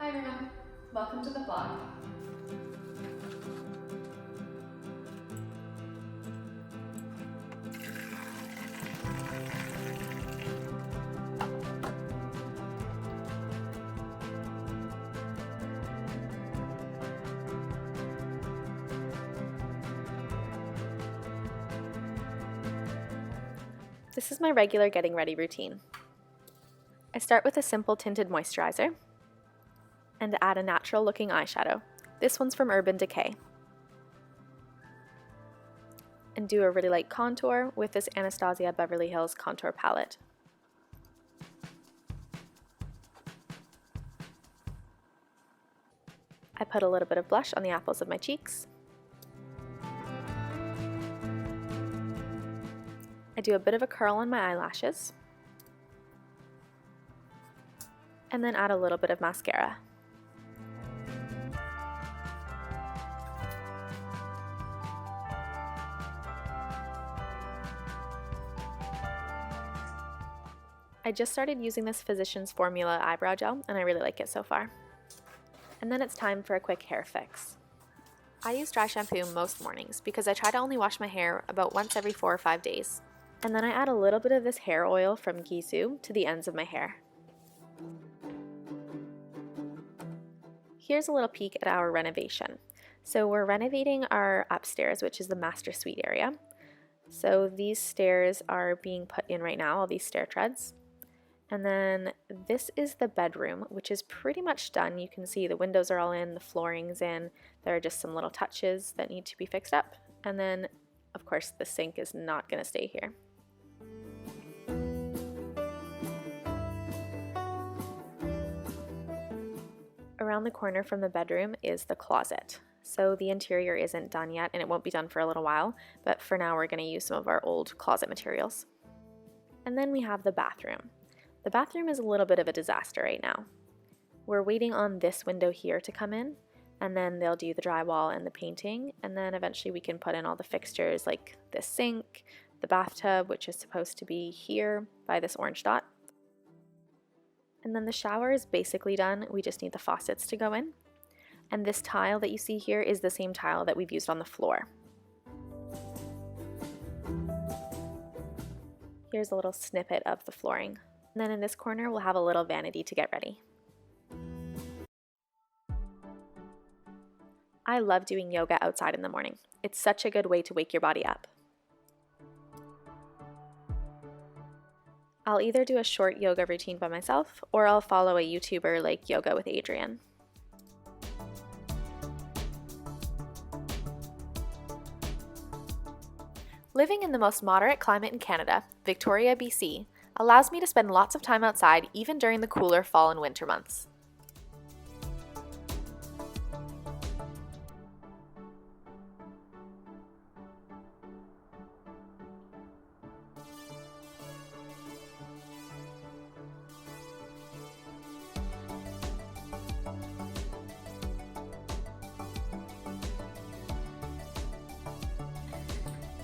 Hi Reno, welcome to the vlog. This is my regular getting ready routine. I start with a simple tinted moisturizer and add a natural looking eyeshadow. This one's from Urban Decay. And do a really light contour with this Anastasia Beverly Hills contour palette. I put a little bit of blush on the apples of my cheeks. I do a bit of a curl on my eyelashes. And then add a little bit of mascara. I just started using this Physicians Formula eyebrow gel and I really like it so far. And then it's time for a quick hair fix. I use dry shampoo most mornings because I try to only wash my hair about once every 4 or 5 days. And then I add a little bit of this hair oil from Gisou to the ends of my hair. Here's a little peek at our renovation. So we're renovating our upstairs, which is the master suite area. So these stairs are being put in right now, all these stair treads. And then this is the bedroom, which is pretty much done. You can see the windows are all in, the flooring's in. There are just some little touches that need to be fixed up. And then, of course, the sink is not going to stay here. Around the corner from the bedroom is the closet. So the interior isn't done yet and it won't be done for a little while, but for now we're going to use some of our old closet materials. And then we have the bathroom. The bathroom is a little bit of a disaster right now. We're waiting on this window here to come in, and then they'll do the drywall and the painting, and then eventually we can put in all the fixtures like the sink, the bathtub, which is supposed to be here by this orange dot. And then the shower is basically done. We just need the faucets to go in. And this tile that you see here is the same tile that we've used on the floor. Here's a little snippet of the flooring. And then in this corner, we'll have a little vanity to get ready. I love doing yoga outside in the morning. It's such a good way to wake your body up. I'll either do a short yoga routine by myself, or I'll follow a YouTuber like Yoga with Adriene. Living in the most moderate climate in Canada, Victoria, BC, allows me to spend lots of time outside even during the cooler fall and winter months.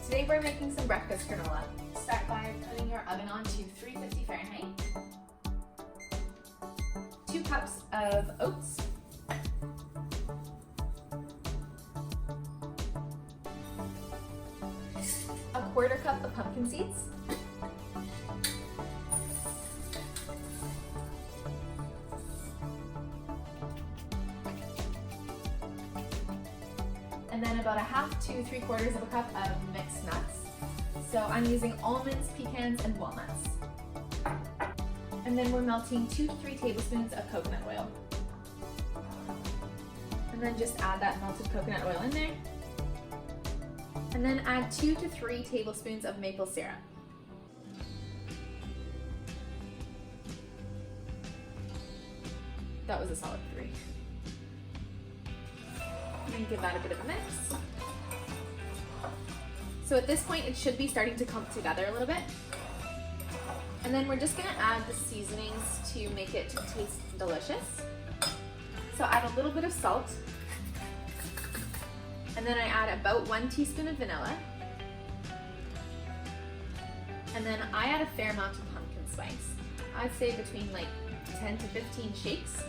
Today we're making some breakfast granola. Start by putting your oven on to 350 Fahrenheit. 2 cups of oats. A 1/4 cup of pumpkin seeds. And then about 1/2 to 3/4 of a cup of mixed nuts. So I'm using almonds, pecans, and walnuts. And then we're melting 2 to 3 tablespoons of coconut oil. And then just add that melted coconut oil in there. And then add 2 to 3 tablespoons of maple syrup. That was a solid 3. And give that a bit of a mix. So at this point, it should be starting to clump together a little bit. And then we're just gonna add the seasonings to make it taste delicious. So add a little bit of salt. And then I add about 1 teaspoon of vanilla. And then I add a fair amount of pumpkin spice. I'd say between like 10 to 15 shakes.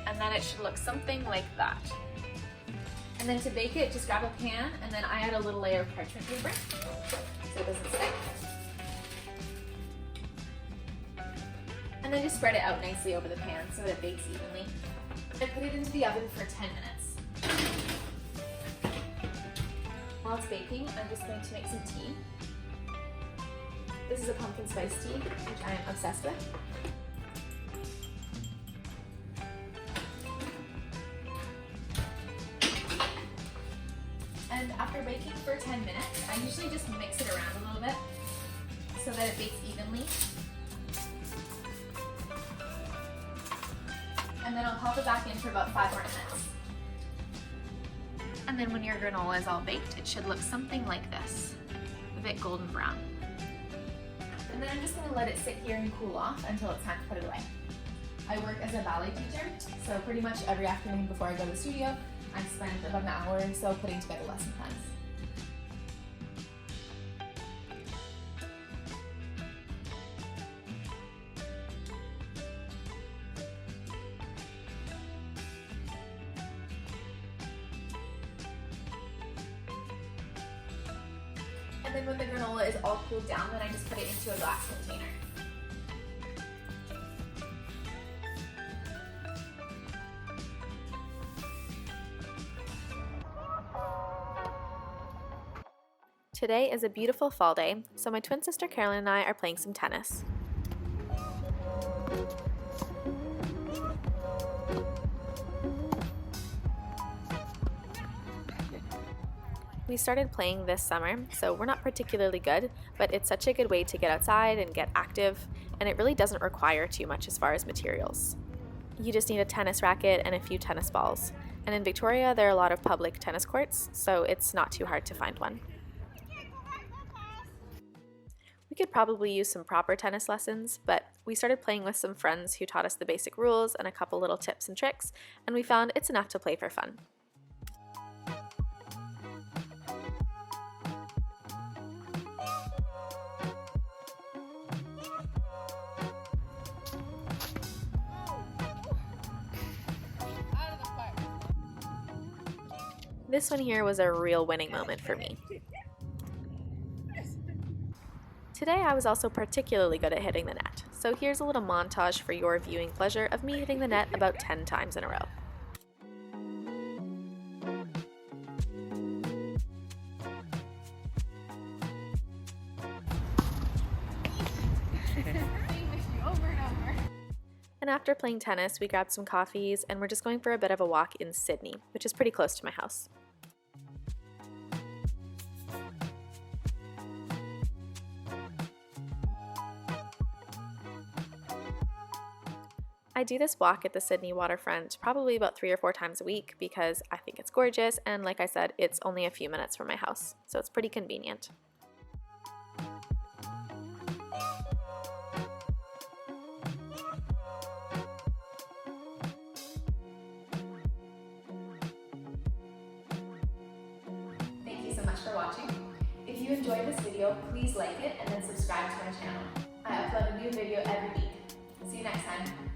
and then it should look something like that. And then to bake it, just grab a pan, and then I add a little layer of parchment paper so it doesn't stick. And then just spread it out nicely over the pan so that it bakes evenly. And put it into the oven for 10 minutes. While it's baking, I'm just going to make some tea. This is a pumpkin spice tea, which I am obsessed with. And after baking for 10 minutes, I usually just mix it around a little bit so that it bakes evenly. And then I'll pop it back in for about 5 more minutes. And then when your granola is all baked, it should look something like this, a bit golden brown. And then I'm just going to let it sit here and cool off until it's time to put it away. I work as a ballet teacher, so pretty much every afternoon before I go to the studio, I spend about an hour or so putting together lesson plans. And then when the granola is all cooled down, then I just put it into a glass container. Today is a beautiful fall day, so my twin sister Carolyn and I are playing some tennis. We started playing this summer, so we're not particularly good, but it's such a good way to get outside and get active, and it really doesn't require too much as far as materials. You just need a tennis racket and a few tennis balls, and in Victoria there are a lot of public tennis courts, so it's not too hard to find one. We could probably use some proper tennis lessons, but we started playing with some friends who taught us the basic rules and a couple little tips and tricks, and we found it's enough to play for fun. This one here was a real winning moment for me. Today I was also particularly good at hitting the net, so here's a little montage for your viewing pleasure of me hitting the net about 10 times in a row. And after playing tennis, we grabbed some coffees and we're just going for a bit of a walk in Sydney, which is pretty close to my house. I do this walk at the Sydney waterfront probably about 3 or 4 times a week because I think it's gorgeous, and like I said, it's only a few minutes from my house, so it's pretty convenient. Thank you so much for watching. If you enjoyed this video, please like it and then subscribe to my channel. I upload a new video every week. See you next time.